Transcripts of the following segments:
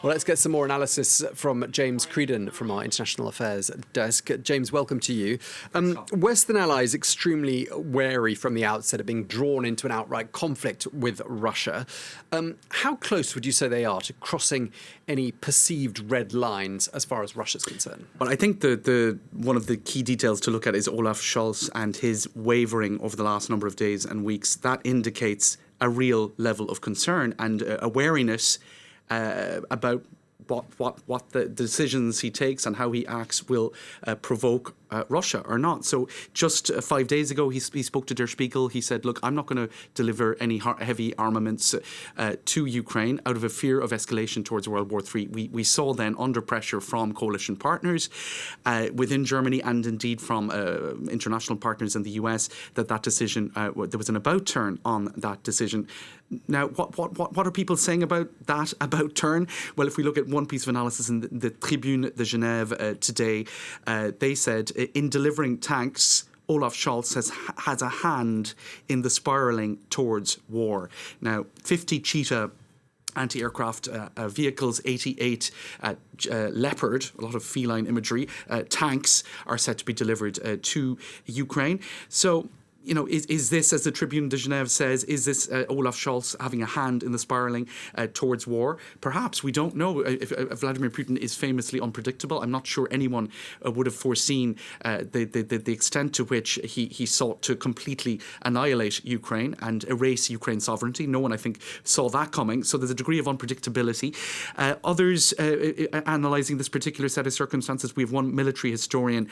Well, let's get some more analysis from James Creedon from our International Affairs desk. James, welcome to you. Western allies extremely wary from the outset of being drawn into an outright conflict with Russia. How close would you say they are to crossing any perceived red lines as far as Russia's concerned? Well, I think the one of the key details to look at is Olaf Scholz and his wavering over the last number of days and weeks. That indicates a real level of concern and a wariness about what the decisions he takes and how he acts will provoke Russia or not. So just 5 days ago, he spoke to Der Spiegel. He said, look, I'm not going to deliver any heavy armaments to Ukraine out of a fear of escalation towards World War III. We saw then under pressure from coalition partners within Germany and indeed from international partners in the US that decision, there was an about turn on that decision. Now, what are people saying about that about turn? Well, if we look at one piece of analysis in the Tribune de Genève today, they said in delivering tanks, Olaf Scholz has a hand in the spiralling towards war. Now, 50 Cheetah anti-aircraft vehicles, 88 Leopard, a lot of feline imagery, tanks are set to be delivered to Ukraine. So, you know, is this, as the Tribune de Genève says, is this Olaf Scholz having a hand in the spiralling towards war? Perhaps. We don't know. If Vladimir Putin is famously unpredictable, I'm not sure anyone would have foreseen the extent to which he sought to completely annihilate Ukraine and erase Ukraine's sovereignty. No one, I think, saw that coming. So there's a degree of unpredictability. Others analysing this particular set of circumstances, we have one military historian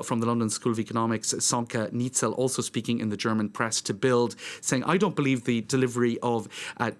from the London School of Economics, Sonka Nietzel, also speaking in the German press to Bild, saying, I don't believe the delivery of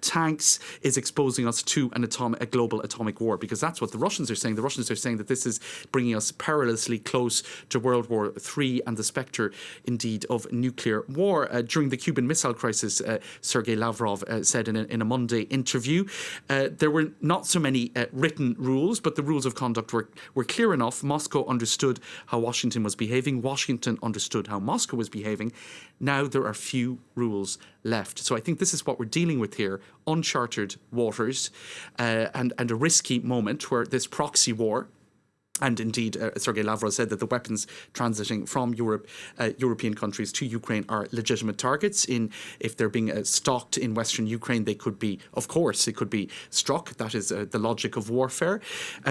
tanks is exposing us to a global atomic war, because that's what the Russians are saying. The Russians are saying that this is bringing us perilously close to World War III and the spectre, indeed, of nuclear war. During the Cuban Missile Crisis, Sergei Lavrov said in a Monday interview, there were not so many written rules, but the rules of conduct were clear enough. Moscow understood how Washington was behaving. Washington understood how Moscow was behaving. Now there are few rules left. So I think this is what we're dealing with here, uncharted waters and a risky moment where this proxy war, and indeed, Sergei Lavrov said that the weapons transiting from European countries to Ukraine are legitimate targets. If they're being stocked in Western Ukraine, they could be, of course, it could be struck. That is the logic of warfare.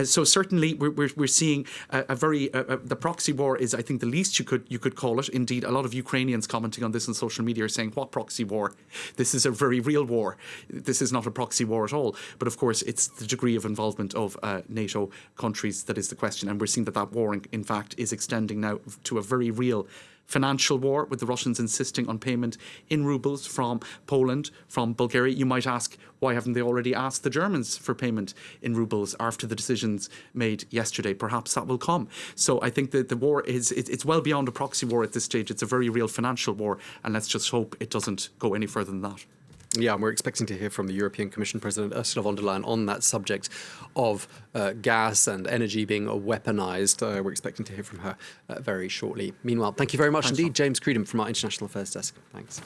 So certainly, we're seeing the proxy war is, I think, the least you could call it. Indeed, a lot of Ukrainians commenting on this on social media are saying, "What proxy war? This is a very real war. This is not a proxy war at all." But of course, it's the degree of involvement of NATO countries that is the question. And we're seeing that war, in fact, is extending now to a very real financial war, with the Russians insisting on payment in rubles from Poland, from Bulgaria. You might ask, why haven't they already asked the Germans for payment in rubles after the decisions made yesterday? Perhaps that will come. So I think that the war it's well beyond a proxy war at this stage. It's a very real financial war, and let's just hope it doesn't go any further than that. Yeah, and we're expecting to hear from the European Commission President Ursula von der Leyen on that subject of gas and energy being weaponized. We're expecting to hear from her very shortly. Meanwhile, thank you very much indeed, James Creedon from our International Affairs Desk. Thanks.